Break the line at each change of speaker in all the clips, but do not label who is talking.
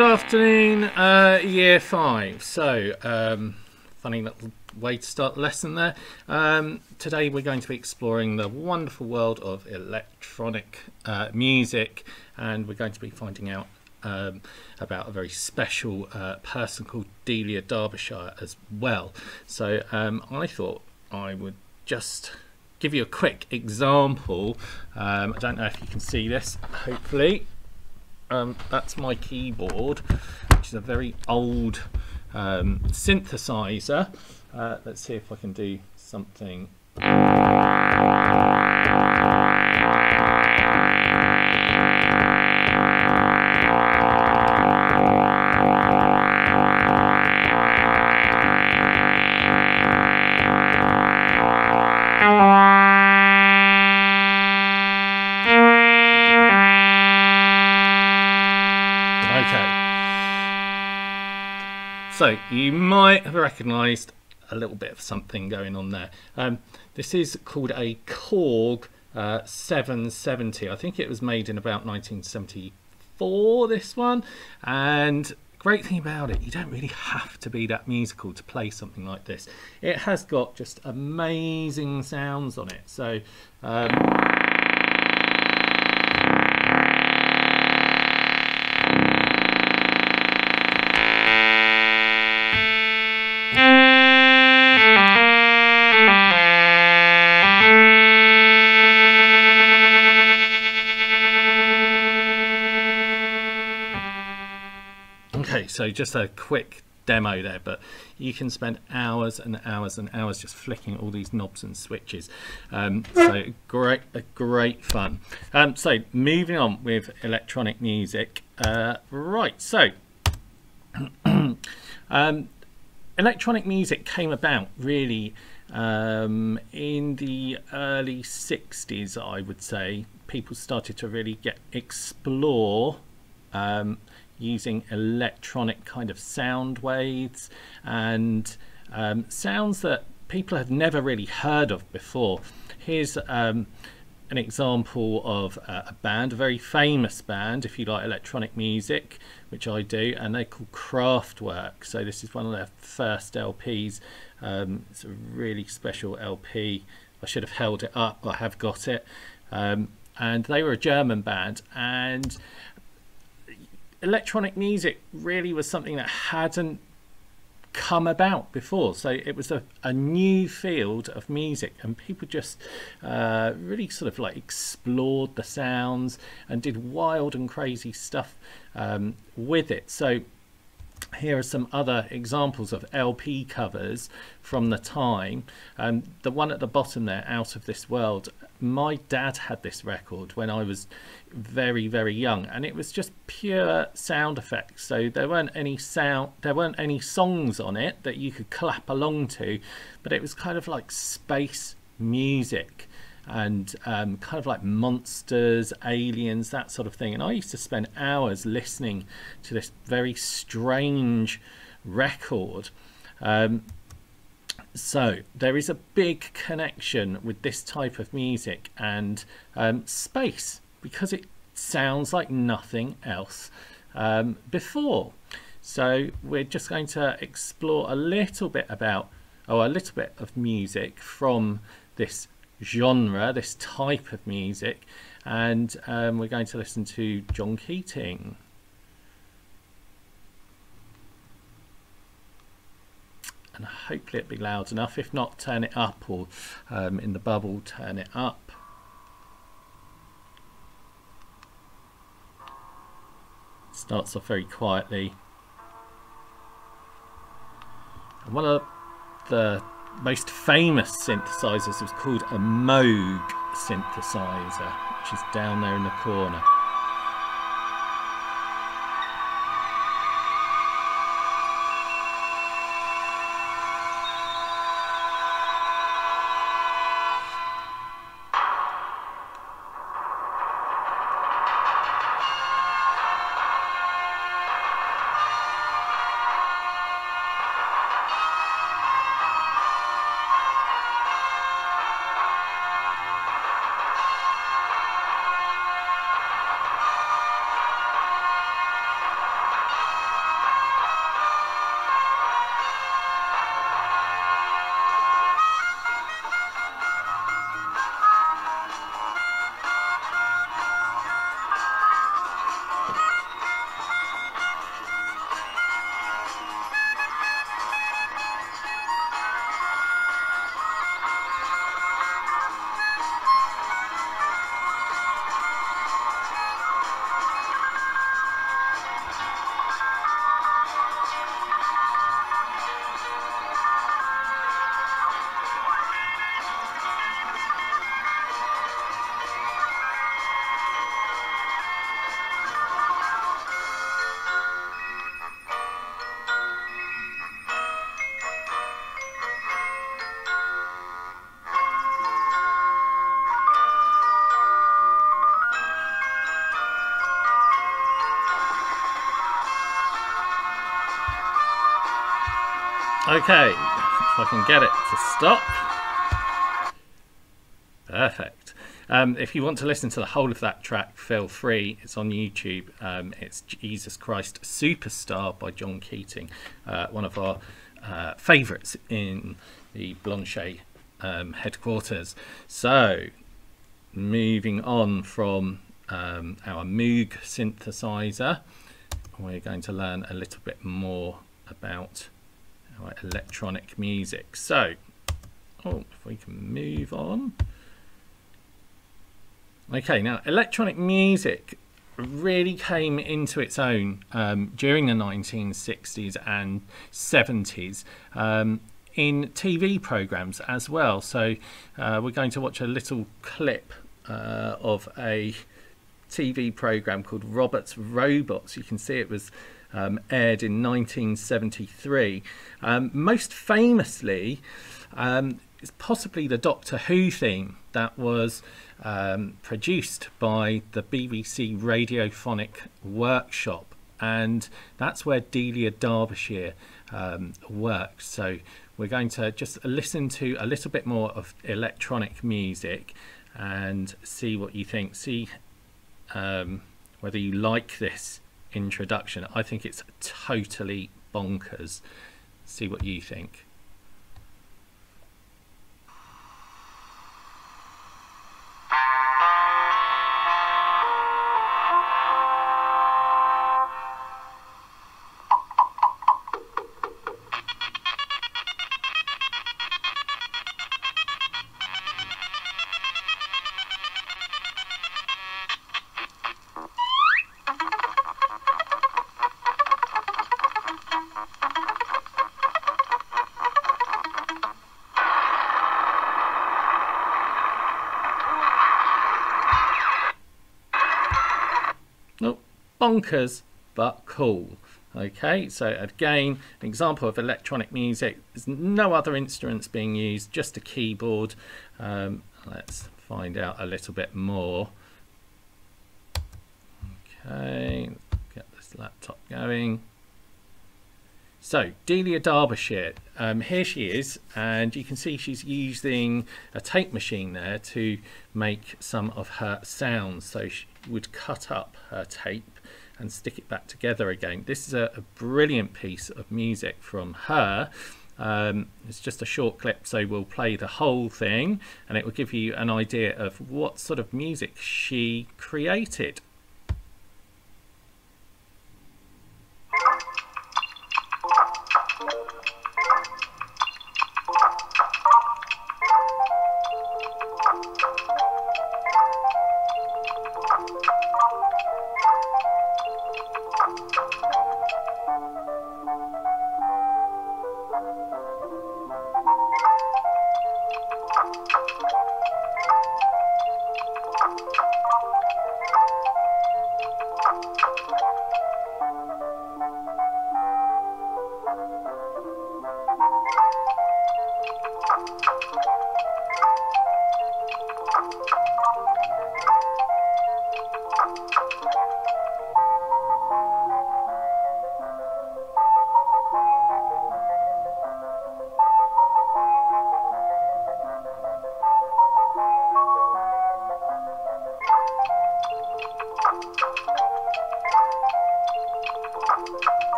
Good afternoon, year 5. So, funny little way to start the lesson there. Today we're going to be exploring the wonderful world of electronic music, and we're going to be finding out about a very special person called Delia Derbyshire as well. So I thought I would just give you a quick example. I don't know if you can see this, hopefully. That's my keyboard, which is a very old synthesizer. Let's see if I can do something. So you might have recognised a little bit of something going on there. This is called a Korg 770. I think it was made in about 1974, this one. And great thing about it, you don't really have to be that musical to play something like this. It has got just amazing sounds on it. So okay, so just a quick demo there, but you can spend hours and hours and hours just flicking all these knobs and switches. So great fun. So moving on with electronic music. Right, so electronic music came about really in the early 60s, I would say. People started to really explore using electronic kind of sound waves and sounds that people had never really heard of before. Here's an example of a band, a very famous band if you like electronic music, which I do, and they're called Kraftwerk. So this is one of their first LPs. It's a really special LP. I should have held it up, I have got it. And they were a German band, and electronic music really was something that hadn't come about before. So it was a new field of music, and people just really sort of like explored the sounds and did wild and crazy stuff with it. So here are some other examples of LP covers from the time. The one at the bottom there, Out of This World, my dad had this record when I was very young, and it was just pure sound effects. So there weren't any songs on it that you could clap along to, but it was kind of like space music and kind of like monsters, aliens, that sort of thing. And I used to spend hours listening to this very strange record. So there is a big connection with this type of music and space, because it sounds like nothing else before. So we're just going to explore a little bit of music from this genre, this type of music, and we're going to listen to John Keating. And hopefully it'll be loud enough. If not, turn it up, or in the bubble, turn it up. Starts off very quietly. And one of the most famous synthesizers was called a Moog synthesizer, which is down there in the corner. Okay, if I can get it to stop. Perfect. If you want to listen to the whole of that track, feel free. It's on YouTube. It's Jesus Christ Superstar by John Keating, one of our favourites in the Blanchet headquarters. So, moving on from our Moog synthesizer, we're going to learn a little bit more about our electronic music. So, if we can move on. Okay, now electronic music really came into its own during the 1960s and 70s in TV programs as well. So we're going to watch a little clip of a TV program called Robert's Robots. You can see it was aired in 1973. Most famously, it's possibly the Doctor Who theme that was produced by the BBC Radiophonic Workshop, and that's where Delia Derbyshire worked. So we're going to just listen to a little bit more of electronic music and see what you think. See whether you like this introduction. I think it's totally bonkers. See what you think. Bonkers but cool. Okay, so again, an example of electronic music. There's no other instruments being used, just a keyboard. Let's find out a little bit more. Okay, get this laptop going. So Delia Derbyshire, here she is, and you can see she's using a tape machine there to make some of her sounds. So she would cut up her tape and stick it back together again. This is a brilliant piece of music from her. It's just a short clip, so we'll play the whole thing and it will give you an idea of what sort of music she created.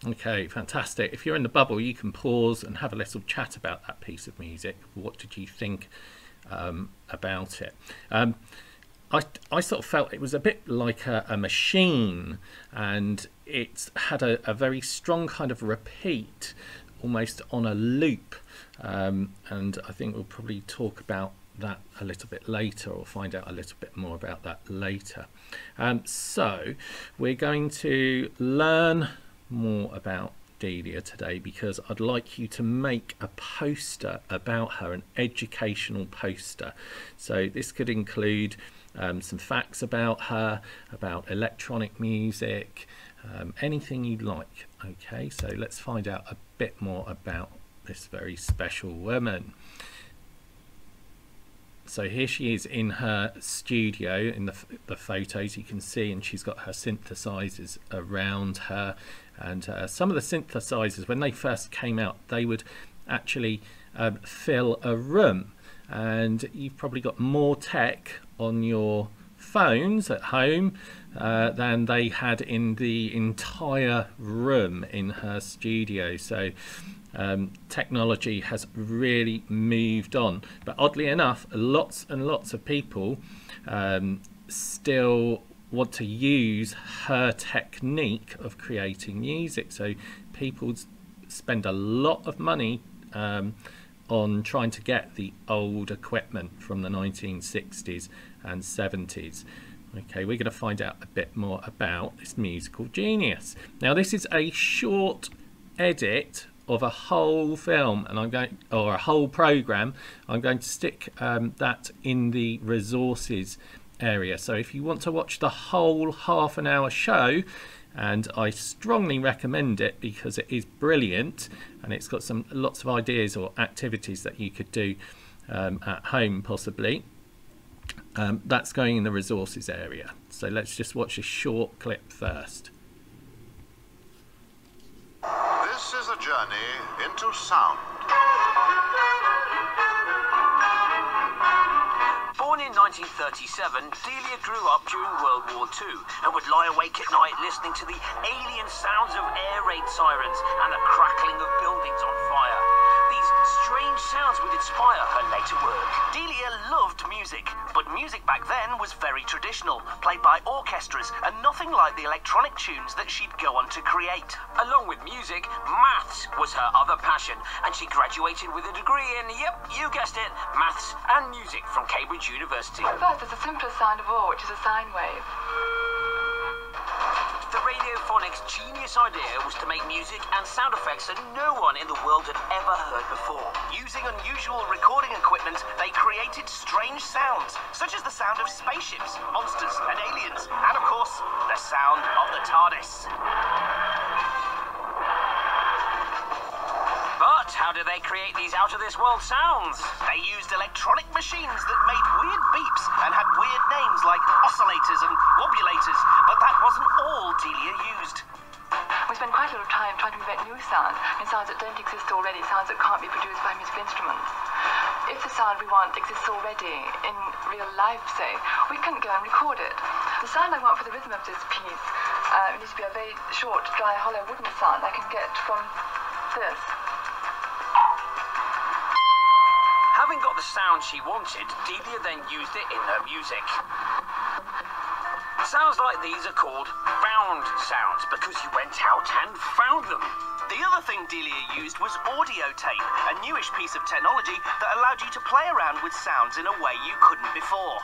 Okay, fantastic. If you're in the bubble, you can pause and have a little chat about that piece of music. What did you think about it? I sort of felt it was a bit like a machine, and it had a very strong kind of repeat, almost on a loop. And I think we'll probably talk about that a little bit later, or find out a little bit more about that later. So we're going to learn more about Delia today, because I'd like you to make a poster about her, an educational poster. So this could include some facts about her, about electronic music, anything you'd like. Okay, so let's find out a bit more about this very special woman. So here she is in her studio in the photos you can see, and she's got her synthesizers around her. And some of the synthesizers, when they first came out, they would actually fill a room. And you've probably got more tech on your phones at home than they had in the entire room in her studio. So technology has really moved on, but oddly enough, lots and lots of people still want to use her technique of creating music. So people spend a lot of money on trying to get the old equipment from the 1960s and 70s. Okay, we're going to find out a bit more about this musical genius. Now, this is a short edit of a whole film, and or a whole program. I'm going to stick that in the resources area. So if you want to watch the whole half-an-hour show, and I strongly recommend it because it is brilliant, and it's got lots of ideas or activities that you could do at home possibly. That's going in the resources area. So let's just watch a short clip first.
This is a journey into sound.
Born in 1937, Delia grew up during World War II and would lie awake at night listening to the alien sounds of air raid sirens and the crackling of buildings on fire. These strange sounds would inspire her later work. Delia loved music, but music back then was very traditional, played by orchestras and nothing like the electronic tunes that she'd go on to create. Along with music, maths was her other passion, and she graduated with a degree in, yep, you guessed it, maths and music from Cambridge University.
First, there's the simplest sound of all, which is a sine wave.
The Radiophonics' genius idea was to make music and sound effects that no one in the world had ever heard before. Using unusual recording equipment, they created strange sounds, such as the sound of spaceships, monsters and aliens, and of course, the sound of the TARDIS. But how did they create these out-of-this-world sounds? They used electronic machines that made weird beeps and had weird names like oscillators and wobulators, but that wasn't all Delia used.
We spend quite a lot of time trying to invent new sounds, and sounds that don't exist already, sounds that can't be produced by musical instruments. If the sound we want exists already in real life, say, we can go and record it. The sound I want for the rhythm of this piece needs to be a very short, dry, hollow wooden sound I can get from this.
Having got the sound she wanted, Delia then used it in her music. Sounds like these are called found sounds because you went out and found them.
The other thing Delia used was audio tape, a newish piece of technology that allowed you to play around with sounds in a way you couldn't before.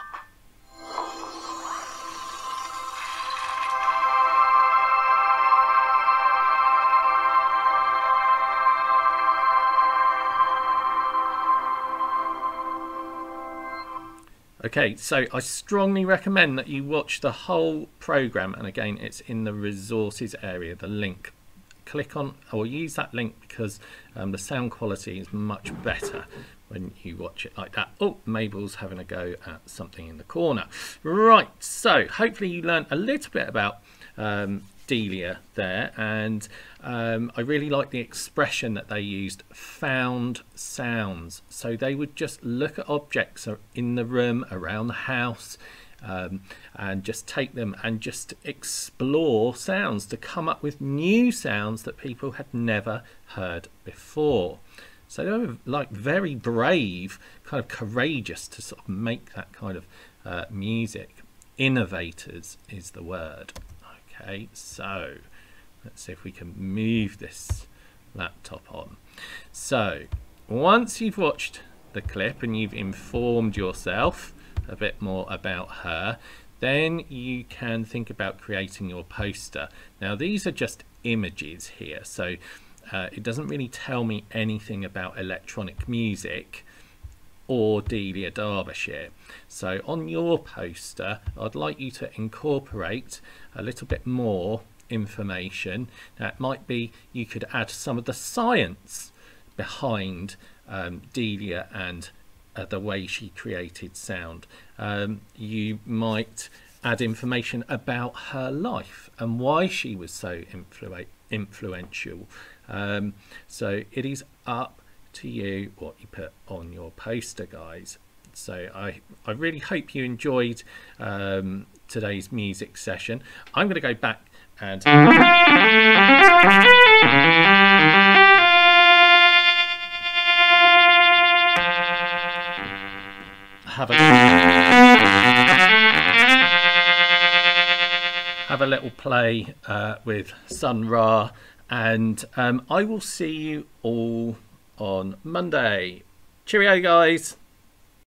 Okay, so I strongly recommend that you watch the whole program, and again, it's in the resources area, the link. Click on or use that link because the sound quality is much better when you watch it like that. Oh, Mabel's having a go at something in the corner. Right, so hopefully you learned a little bit about Delia there, and I really like the expression that they used, found sounds. So they would just look at objects in the room, around the house, and just take them and just explore sounds to come up with new sounds that people had never heard before. So they were like very brave, kind of courageous to sort of make that kind of music. Innovators is the word. Okay, so let's see if we can move this laptop on. So once you've watched the clip and you've informed yourself a bit more about her, then you can think about creating your poster. Now these are just images here, so it doesn't really tell me anything about electronic music or Delia Derbyshire. So on your poster, I'd like you to incorporate a little bit more information. Now it might be you could add some of the science behind Delia and the way she created sound. You might add information about her life and why she was so influential. So it is up to you what you put on your poster, guys. So I really hope you enjoyed today's music session. I'm going to go back and have a little play with Sun Ra, and I will see you all on Monday. Cheerio, guys.